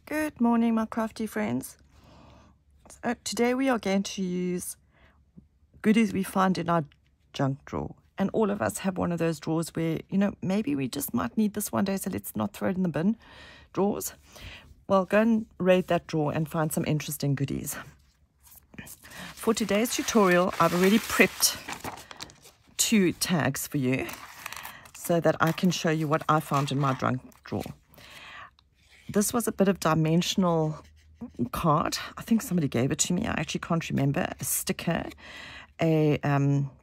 Good morning, my crafty friends. So today we are going to use goodies we find in our junk drawer. And all of us have one of those drawers where, maybe we just might need this one day, so let's not throw it in the bin drawers. Well, go and raid that drawer and find some interesting goodies. For today's tutorial, I've already prepped 2 tags for you so that I can show you what I found in my junk drawer. This was a bit of dimensional card. I think somebody gave it to me. I actually can't remember. A sticker, a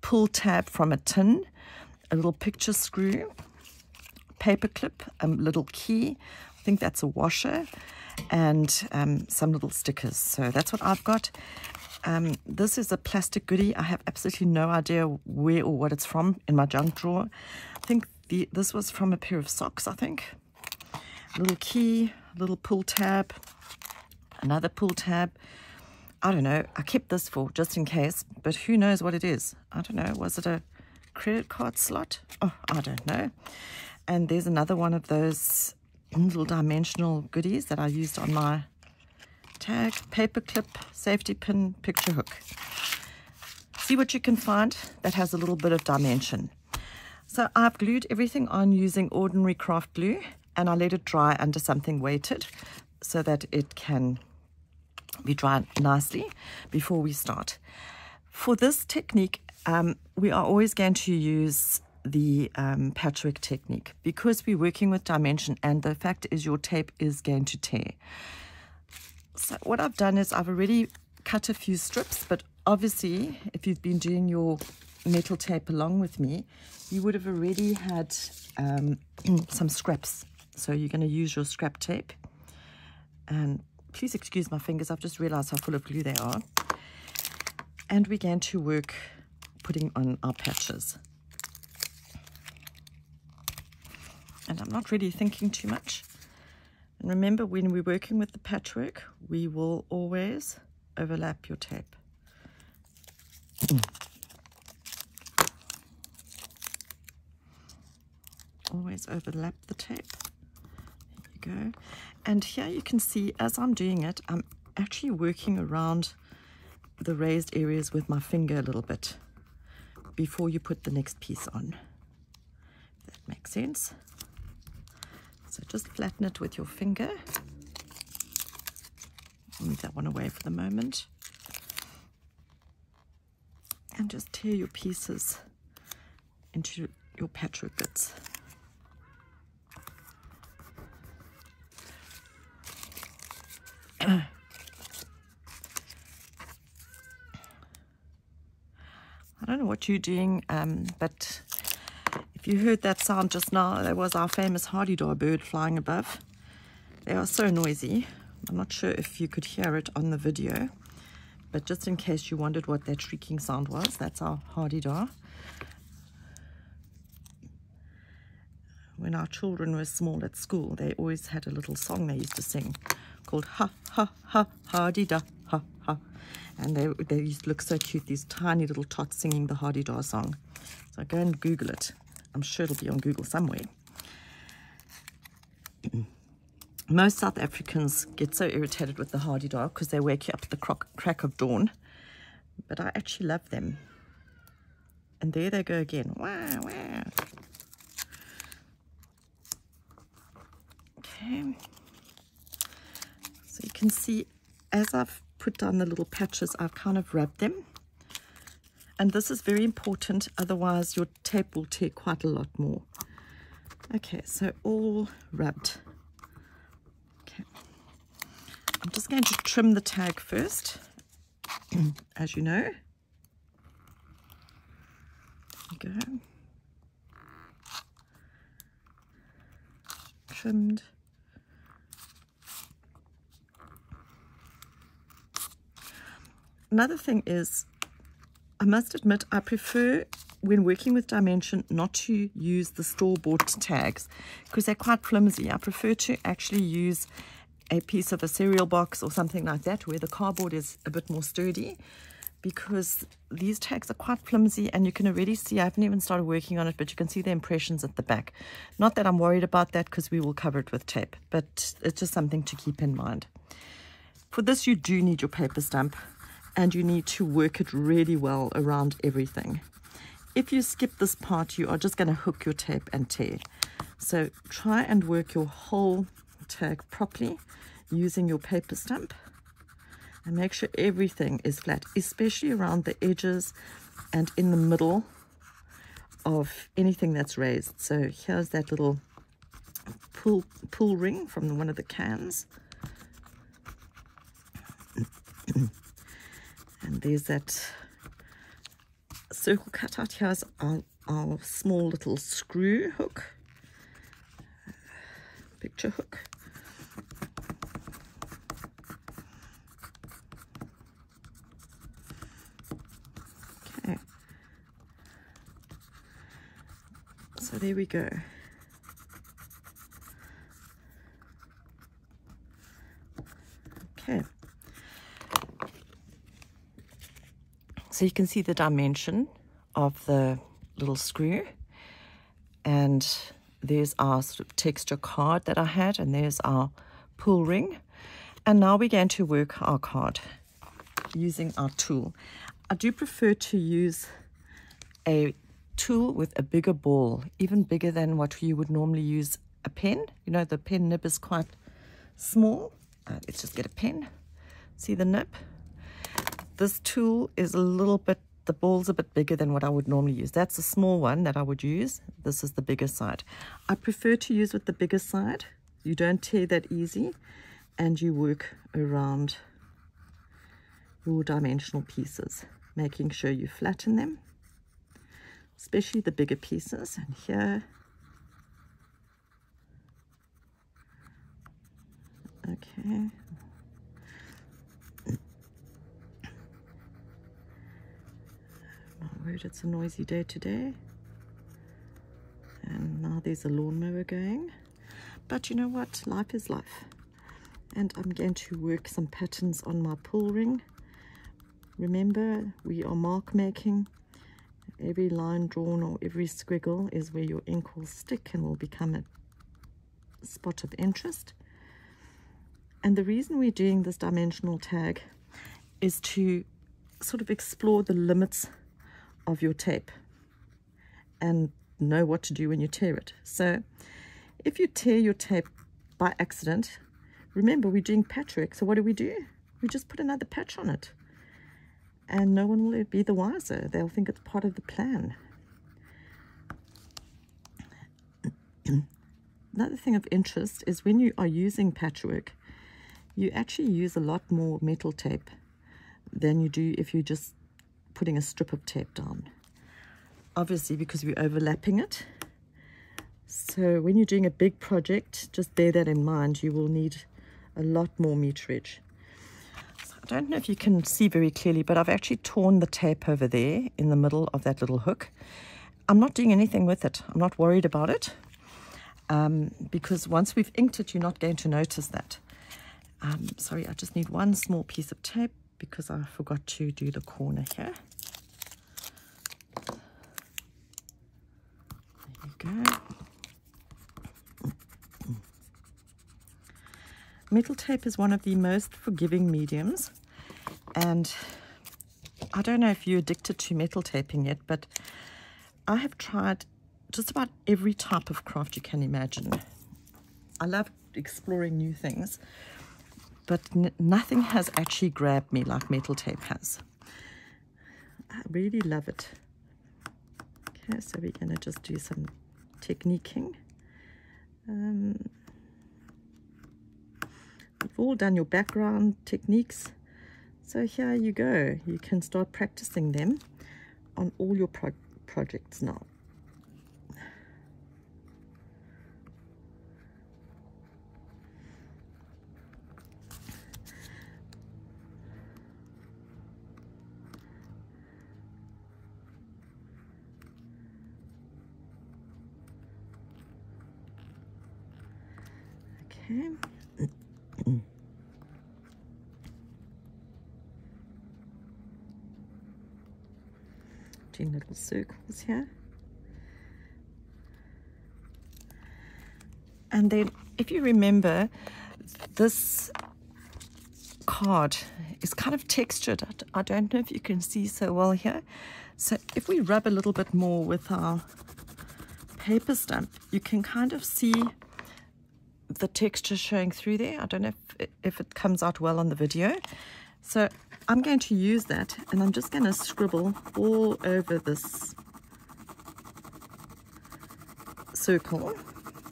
pull tab from a tin, a little picture screw, paper clip, a little key. I think that's a washer, and some little stickers. So that's what I've got. This is a plastic goodie. I have absolutely no idea where or what it's from in my junk drawer. I think this was from a pair of socks, I think. Little key, little pull tab, another pull tab. I don't know. I kept this for just in case, but who knows what it is? I don't know. Was it a credit card slot? Oh, I don't know. And there's another one of those little dimensional goodies that I used on my tag. Paper clip, safety pin, picture hook. See what you can find that has a little bit of dimension. So I've glued everything on using ordinary craft glue, and I let it dry under something weighted so that it can be dried nicely before we start. For this technique, we are always going to use the patchwork technique because we're working with dimension, and the fact is your tape is going to tear. So what I've done is I've already cut a few strips, but obviously if you've been doing your metal tape along with me, you would have already had some scraps. So you're going to use your scrap tape, and please excuse my fingers, I've just realized how full of glue they are. And we're going to work putting on our patches. And I'm not really thinking too much. And remember, when we're working with the patchwork, we will always overlap your tape. Always overlap the tape. There you go. And here you can see, as I'm doing it, I'm actually working around the raised areas with my finger a little bit before you put the next piece on. If that makes sense. So just flatten it with your finger. Move that one away for the moment. And just tear your pieces into your patchwork bits. I don't know what you're doing, but if you heard that sound just now, that was our famous hadeda bird flying above. They are so noisy. I'm not sure if you could hear it on the video, but just in case you wondered what that shrieking sound was, that's our hadeda. When our children were small at school, they always had a little song they used to sing called ha ha ha hadeda ha ha, and they used to look so cute, these tiny little tots singing the hadeda song. So go and Google it. I'm sure it'll be on Google somewhere. Most South Africans get so irritated with the hadeda because they wake you up at the crack of dawn, but I actually love them. And there they go again. Wow, wow. Okay. So you can see, as I've put down the little patches, I've kind of rubbed them. And this is very important, otherwise your tape will tear quite a lot more. Okay, so all rubbed. Okay. I'm just going to trim the tag first, as you know. There you go. Trimmed. Another thing is, I must admit, I prefer, when working with dimension, not to use the store-bought tags because they're quite flimsy. I prefer to actually use a piece of a cereal box or something like that where the cardboard is a bit more sturdy, because these tags are quite flimsy, and you can already see I haven't even started working on it, but you can see the impressions at the back. Not that I'm worried about that, because we will cover it with tape, but it's just something to keep in mind. For this, you do need your paper stump, and you need to work it really well around everything. If you skip this part, you are just going to hook your tape and tear. So try and work your whole tag properly using your paper stump, and make sure everything is flat, especially around the edges and in the middle of anything that's raised. So here's that little pull ring from one of the cans. And there's that circle cut out. Here's our small little screw hook, picture hook. Okay, so there we go. Okay. So you can see the dimension of the little screw, and there's our sort of texture card that I had, and there's our pull ring. And now we're going to work our card using our tool. I do prefer to use a tool with a bigger ball, even bigger than what you would normally use a pen. You know, the pen nib is quite small. Let's just get a pen. See the nib? This tool is a little bit, the ball's a bit bigger than what I would normally use. That's a small one that I would use. This is the bigger side. I prefer to use with the bigger side. You don't tear that easy, and you work around your dimensional pieces, making sure you flatten them, especially the bigger pieces. And here, okay. It's a noisy day today, and now there's a lawnmower going, but you know what, life is life. And I'm going to work some patterns on my pull ring. Remember, we are mark making. Every line drawn or every squiggle is where your ink will stick and will become a spot of interest. And the reason we're doing this dimensional tag is to sort of explore the limits of your tape and know what to do when you tear it. So if you tear your tape by accident, remember, we're doing patchwork, so what do? We just put another patch on it, and no one will be the wiser. They'll think it's part of the plan. Another thing of interest is when you are using patchwork, you actually use a lot more metal tape than you do if you're just putting a strip of tape down, obviously because we're overlapping it. So when you're doing a big project, just bear that in mind. You will need a lot more meterage. So I don't know if you can see very clearly, but I've actually torn the tape over there in the middle of that little hook. I'm not doing anything with it. I'm not worried about it, because once we've inked it, you're not going to notice that. Sorry, I just need one small piece of tape because I forgot to do the corner here. There you go. Metal tape is one of the most forgiving mediums, and I don't know if you're addicted to metal taping yet, but I have tried just about every type of craft you can imagine. I love exploring new things, but nothing has actually grabbed me like metal tape has. I really love it. Okay, so we're going to just do some techniquing. You've all done your background techniques, so here you go. You can start practicing them on all your projects now. Okay. doing little circles here. And then if you remember, this card is kind of textured. I don't know if you can see so well here. So if we rub a little bit more with our paper stamp, you can kind of see the texture showing through there. I don't know if it comes out well on the video. So I'm going to use that, and I'm just going to scribble all over this circle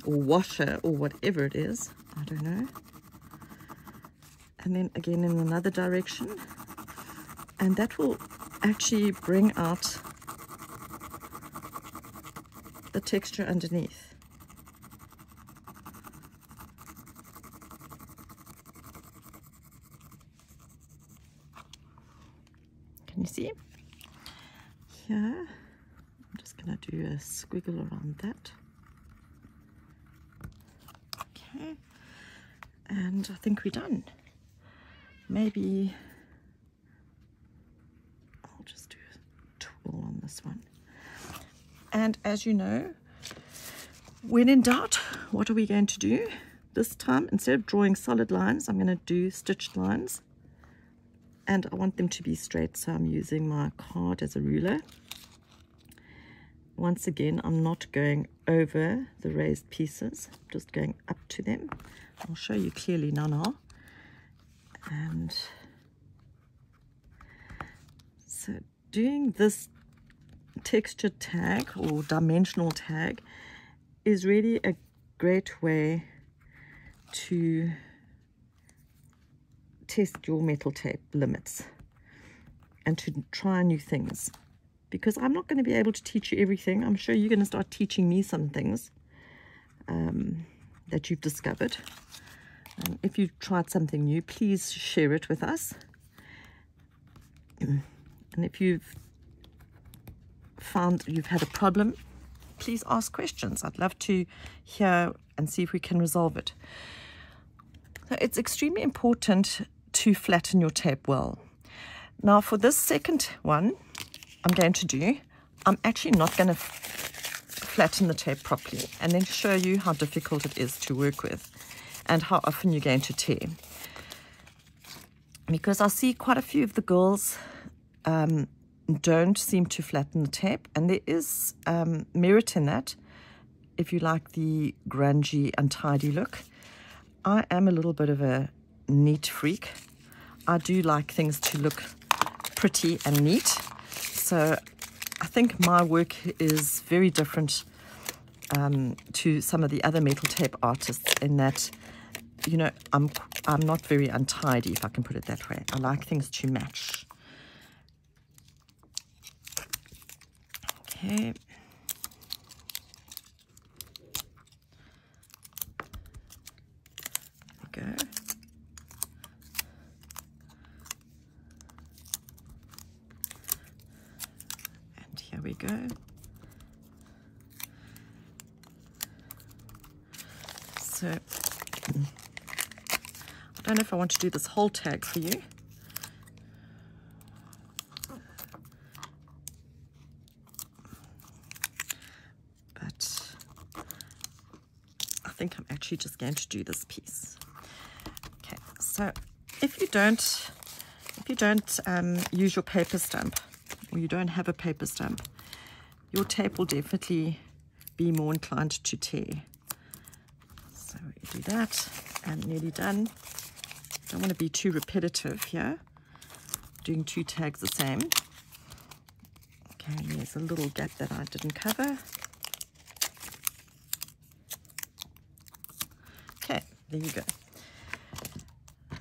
or washer or whatever it is. I don't know. And then again in another direction. And that will actually bring out the texture underneath. Can you see? Here, I'm just going to do a squiggle around that. Okay, and I think we're done. Maybe I'll just do a twirl on this one. And as you know, when in doubt, what are we going to do? This time, instead of drawing solid lines, I'm going to do stitched lines. And I want them to be straight, so I'm using my card as a ruler. Once again, I'm not going over the raised pieces, I'm just going up to them. I'll show you clearly now. And so doing this texture tag or dimensional tag is really a great way to test your metal tape limits and to try new things, because I'm not going to be able to teach you everything. I'm sure you're going to start teaching me some things that you've discovered. If you've tried something new, please share it with us. And if you've found you've had a problem, please ask questions. I'd love to hear and see if we can resolve it. So it's extremely important to flatten your tape well. Now for this second one I'm actually not going to flatten the tape properly and then show you how difficult it is to work with and how often you're going to tear. Because I see quite a few of the girls don't seem to flatten the tape, and there is merit in that if you like the grungy, untidy look. I am a little bit of a neat freak. I do like things to look pretty and neat. So I think my work is very different to some of the other metal tape artists in that, you know, I'm not very untidy, if I can put it that way. I like things to match. Okay. Go. And here we go. So I don't know if I want to do this whole tag for you. But I think I'm actually just going to do this piece. Okay, so if you don't use your paper stamp, or you don't have a paper stamp, your tape will definitely be more inclined to tear. So we do that, and nearly done. Don't want to be too repetitive here, doing two tags the same. Okay, there's a little gap that I didn't cover. Okay, there you go.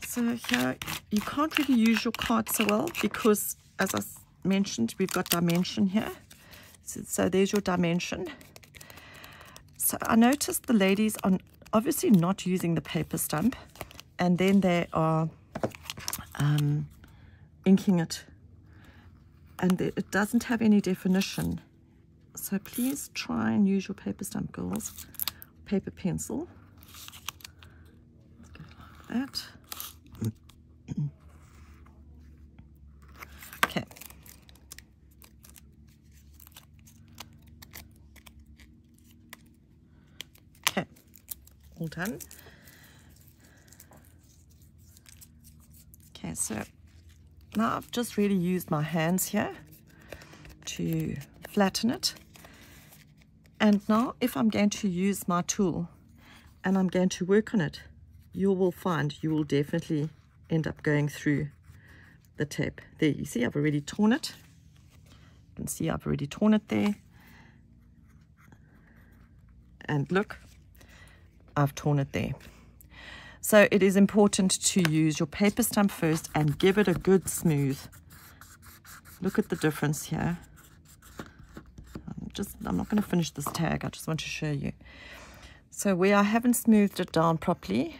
So here, you can't really use your card so well because, as I mentioned, we've got dimension here. So there's your dimension. So I noticed the ladies are obviously not using the paper stamp, and then they are inking it, and it doesn't have any definition. So please try and use your paper stamp, girls. Paper pencil. Go like that. Okay. all done. Okay, so now I've just really used my hands here to flatten it. And now if I'm going to use my tool and I'm going to work on it, you will find you will definitely end up going through the tape. There, you see I've already torn it. You can see I've already torn it there. And look, I've torn it there. So it is important to use your paper stump first and give it a good smooth. Look at the difference here. I'm not going to finish this tag, I just want to show you. So where I haven't smoothed it down properly,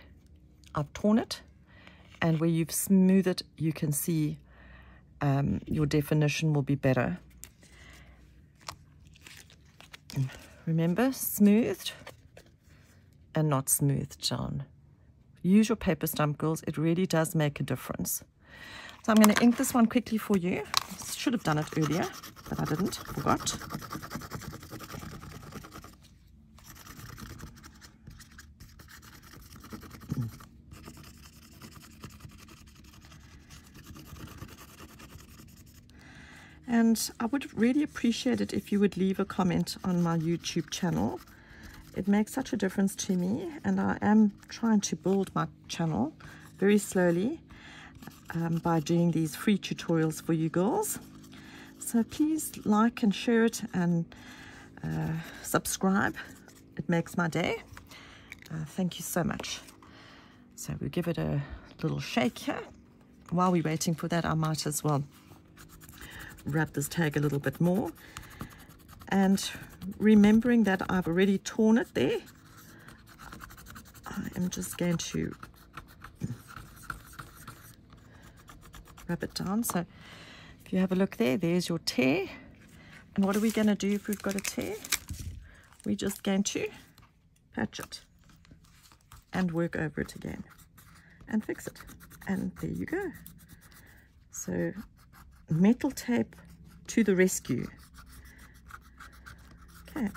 I've torn it, and where you've smoothed it, you can see your definition will be better. Remember, smoothed and not smoothed down. Use your paper stump, girls. It really does make a difference. So I'm going to ink this one quickly for you. Should have done it earlier, but I didn't. Forgot. And I would really appreciate it if you would leave a comment on my YouTube channel. It makes such a difference to me, and I am trying to build my channel very slowly by doing these free tutorials for you girls. So please like and share it and subscribe. It makes my day. Thank you so much. So we'll give it a little shake here. While we're waiting for that, I might as well wrap this tag a little bit more. And remembering that I've already torn it there, I am just going to rub it down. So if you have a look there, there's your tear. And what are we going to do if we've got a tear? We're just going to patch it and work over it again and fix it. And there you go. So metal tape to the rescue. Okay.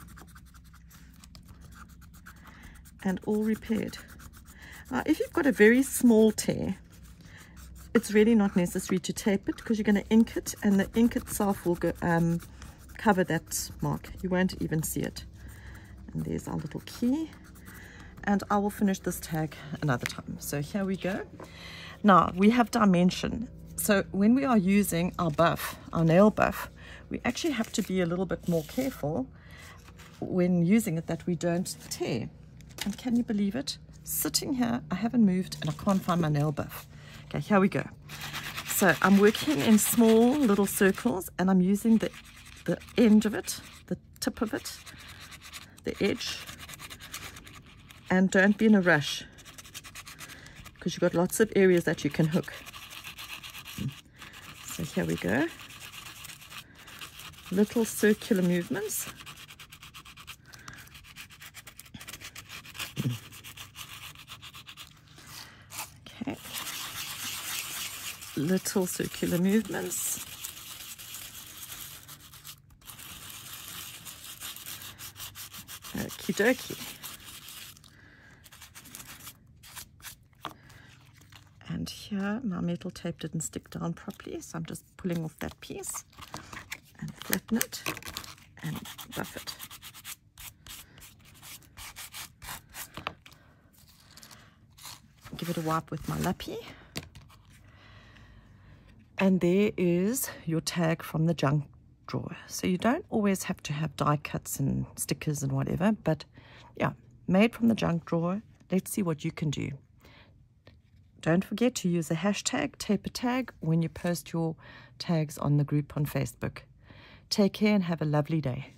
And all repaired. Now, if you've got a very small tear, it's really not necessary to tape it because you're going to ink it, and the ink itself will go, cover that mark. You won't even see it. And there's our little key. And I will finish this tag another time. So here we go. Now, we have dimension. So when we are using our buff, our nail buff, we actually have to be a little bit more careful when using it that we don't tear. And can you believe it? Sitting here, I haven't moved and I can't find my nail buff. Okay, here we go. So I'm working in small little circles, and I'm using the end of it, the tip of it, the edge. And don't be in a rush because you've got lots of areas that you can hook. So here we go. Little circular movements. Okay. Little circular movements. Okie dokie. And here my metal tape didn't stick down properly, so I'm just pulling off that piece and flatten it and buff it. Give it a wipe with my lappy. And there is your tag from the junk drawer. So you don't always have to have die cuts and stickers and whatever, but yeah, made from the junk drawer. Let's see what you can do. Don't forget to use the hashtag taper tag when you post your tags on the group on Facebook. Take care and have a lovely day.